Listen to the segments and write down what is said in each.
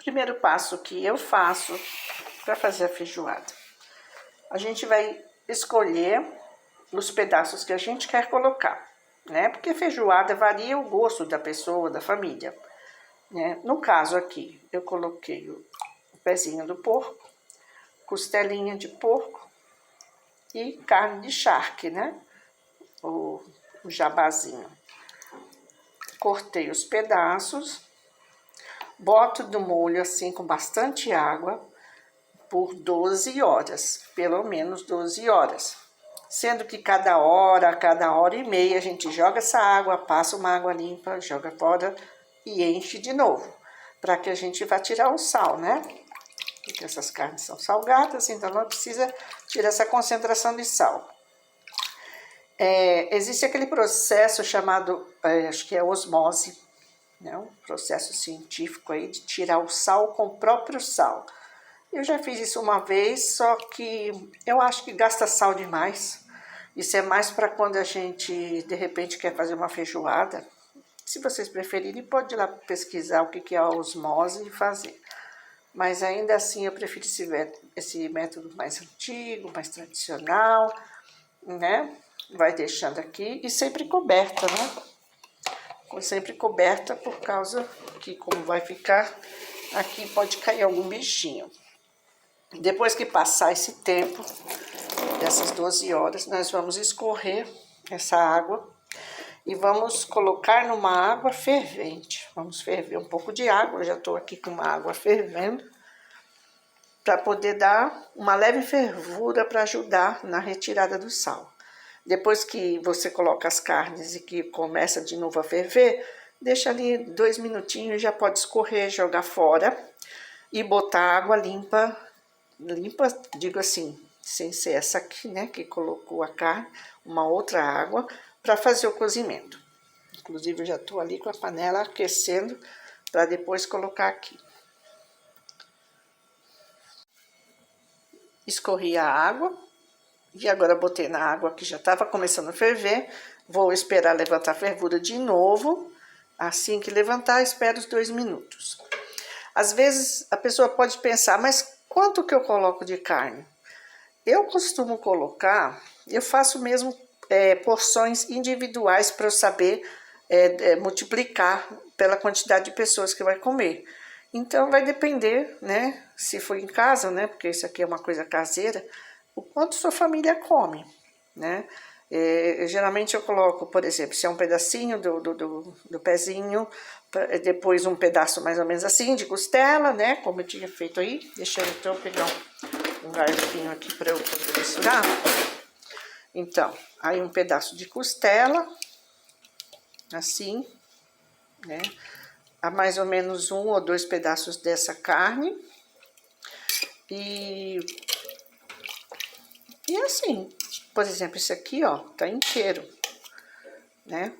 primeiro passo que eu faço para fazer a feijoada. A gente vai escolher os pedaços que a gente quer colocar, né? Porque feijoada varia o gosto da pessoa, da família, né? No caso aqui, eu coloquei o pezinho do porco, costelinha de porco e carne de charque, né? O jabazinho. Cortei os pedaços, boto no molho assim com bastante água por 12 horas, pelo menos 12 horas. Sendo que cada hora e meia a gente joga essa água, passa uma água limpa, joga fora e enche de novo, para que a gente vá tirar o sal, né? Porque essas carnes são salgadas, então não precisa tirar essa concentração de sal. Existe aquele processo chamado, acho que é osmose, né? Um processo científico aí de tirar o sal com o próprio sal. Eu já fiz isso uma vez, só que eu acho que gasta sal demais. Isso é mais para quando a gente, de repente, quer fazer uma feijoada. Se vocês preferirem, pode ir lá pesquisar o que é a osmose e fazer. Mas ainda assim, eu prefiro esse método mais antigo, mais tradicional, né? Vai deixando aqui e sempre coberta, né? Sempre coberta por causa que, como vai ficar, aqui pode cair algum bichinho. Depois que passar esse tempo, dessas 12 horas, nós vamos escorrer essa água e vamos colocar numa água fervente. Vamos ferver um pouco de água, eu já estou aqui com uma água fervendo, para poder dar uma leve fervura para ajudar na retirada do sal. Depois que você coloca as carnes e que começa de novo a ferver, deixa ali 2 minutinhos, já pode escorrer, jogar fora e botar água limpa, digo assim, sem ser essa aqui, né, que colocou a carne, uma outra água para fazer o cozimento. Inclusive eu já estou ali com a panela aquecendo para depois colocar aqui. Escorri a água. E agora botei na água que já estava começando a ferver. Vou esperar levantar a fervura de novo. Assim que levantar, espero os 2 minutos. Às vezes a pessoa pode pensar, mas quanto que eu coloco de carne? Eu costumo colocar, eu faço mesmo porções individuais para eu saber multiplicar pela quantidade de pessoas que vai comer. Então vai depender, né? Se for em casa, né? Porque isso aqui é uma coisa caseira. O quanto sua família come, né? Geralmente eu coloco, por exemplo, se é um pedacinho do pezinho, depois um pedaço mais ou menos assim de costela, né? Como eu tinha feito aí. Deixa eu então pegar um garfinho aqui para eu poder misturar. Então, aí um pedaço de costela, assim, né? A mais ou menos 1 ou 2 pedaços dessa carne. E assim, por exemplo, esse aqui, ó, tá inteiro, né?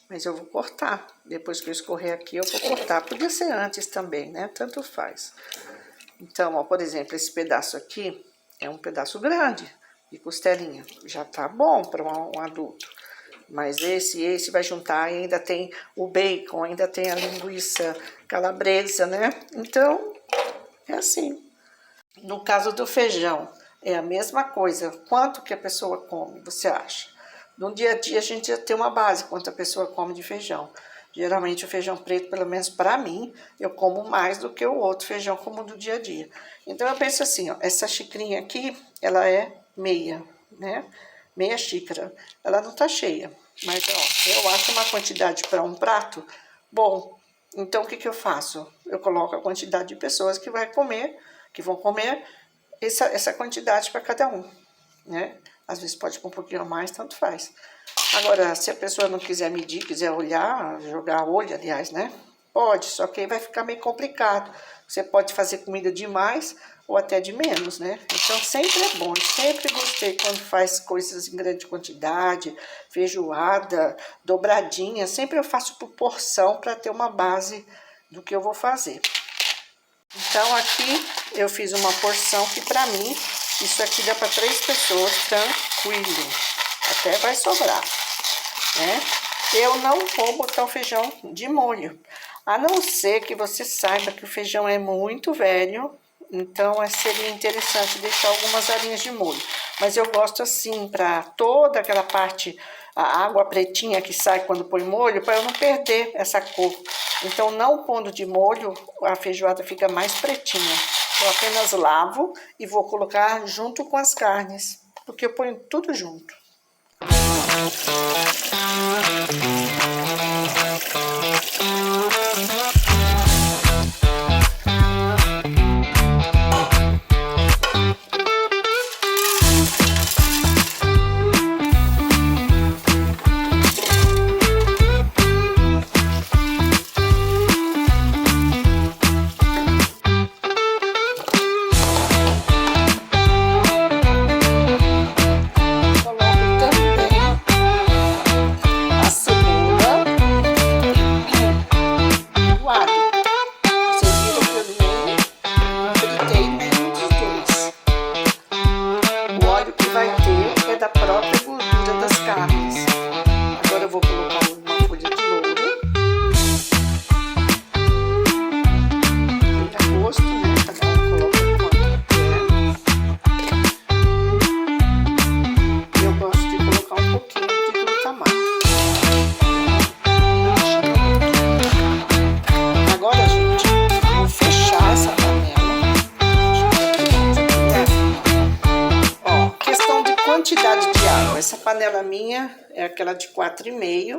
Mas eu vou cortar. Depois que eu escorrer aqui, eu vou cortar. Podia ser antes também, né? Tanto faz. Então, ó, por exemplo, esse pedaço aqui é um pedaço grande de costelinha. Já tá bom para um adulto. Mas esse vai juntar e ainda tem o bacon, ainda tem a linguiça calabresa, né? Então, é assim. No caso do feijão, é a mesma coisa. Quanto que a pessoa come, você acha? No dia a dia, a gente já tem uma base quanto a pessoa come de feijão. Geralmente, o feijão preto, pelo menos para mim, eu como mais do que o outro feijão como do dia a dia. Então, eu penso assim, ó, essa xicrinha aqui, ela é meia, né? Meia xícara. Ela não tá cheia, mas, ó, eu acho uma quantidade para um prato bom. Então, o que eu faço? Eu coloco a quantidade de pessoas que vão comer essa quantidade para cada um, né? Às vezes pode pôr um pouquinho a mais, tanto faz. Agora, se a pessoa não quiser medir, quiser olhar, jogar olho, aliás, né? Pode, só que aí vai ficar meio complicado. Você pode fazer comida de mais ou até de menos, né? Então, sempre é bom. Eu sempre gostei quando faz coisas em grande quantidade, feijoada, dobradinha. Sempre eu faço por porção para ter uma base do que eu vou fazer. Então, aqui eu fiz uma porção que, para mim, isso aqui dá para 3 pessoas, tranquilo. Até vai sobrar, né? Eu não vou botar o feijão de molho. A não ser que você saiba que o feijão é muito velho, então seria interessante deixar algumas horinhas de molho. Mas eu gosto assim, para toda aquela parte, a água pretinha que sai quando põe molho, para eu não perder essa cor. Então, não pondo de molho, a feijoada fica mais pretinha. Eu apenas lavo e vou colocar junto com as carnes, porque eu ponho tudo junto. Quantidade de água. Essa panela minha é aquela de 4,5.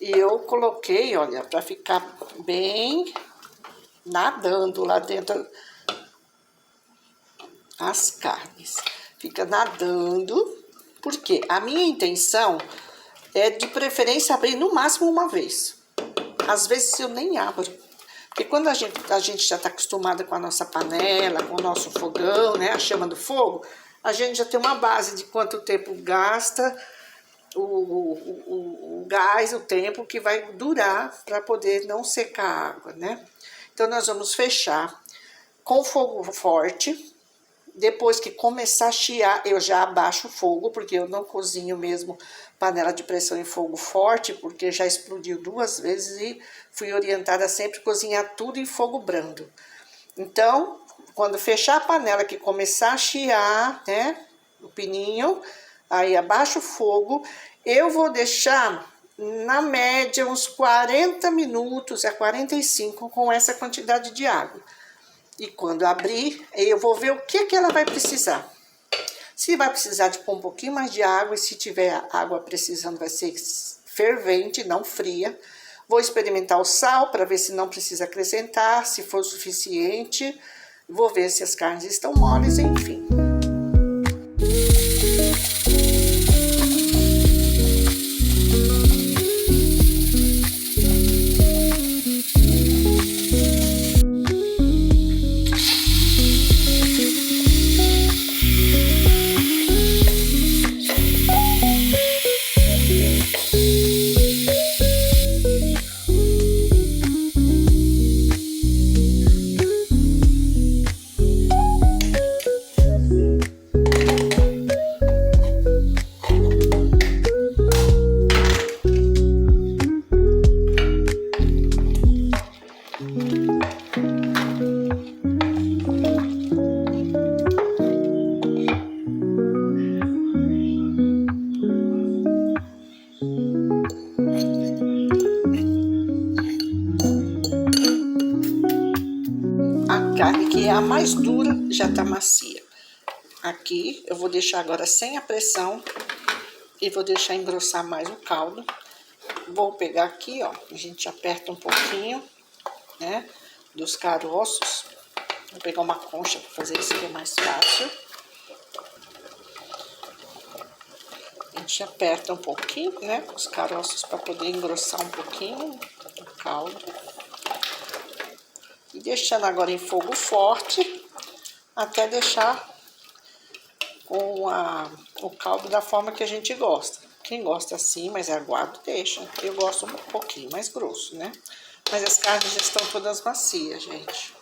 E eu coloquei, olha, para ficar bem nadando lá dentro as carnes. Fica nadando, porque a minha intenção é de preferência abrir no máximo uma vez. Às vezes eu nem abro. Porque quando a gente já está acostumada com a nossa panela, com o nosso fogão, né, a chama do fogo, a gente já tem uma base de quanto tempo gasta o gás, o tempo que vai durar para poder não secar a água, né? Então, nós vamos fechar com fogo forte. Depois que começar a chiar, eu já abaixo o fogo, porque eu não cozinho mesmo panela de pressão em fogo forte, porque já explodiu 2 vezes e fui orientada a sempre cozinhar tudo em fogo brando. Então, quando fechar a panela, que começar a chiar, né, o pininho, aí abaixo o fogo, eu vou deixar na média uns 40 minutos a 45 com essa quantidade de água. E quando abrir, eu vou ver o que ela vai precisar. Se vai precisar de pôr um pouquinho mais de água, e se tiver água precisando, vai ser fervente, não fria. Vou experimentar o sal para ver se não precisa acrescentar, se for suficiente. Vou ver se as carnes estão moles, enfim. Carne que é a mais dura já tá macia. Aqui eu vou deixar agora sem a pressão e vou deixar engrossar mais o caldo. Vou pegar aqui, ó, a gente aperta um pouquinho, né, dos caroços. Vou pegar uma concha para fazer isso que é mais fácil. A gente aperta um pouquinho, né, os caroços para poder engrossar um pouquinho o caldo. E deixando agora em fogo forte, até deixar com o caldo da forma que a gente gosta. Quem gosta assim, mais aguado, deixa. Eu gosto um pouquinho mais grosso, né? Mas as carnes já estão todas macias, gente.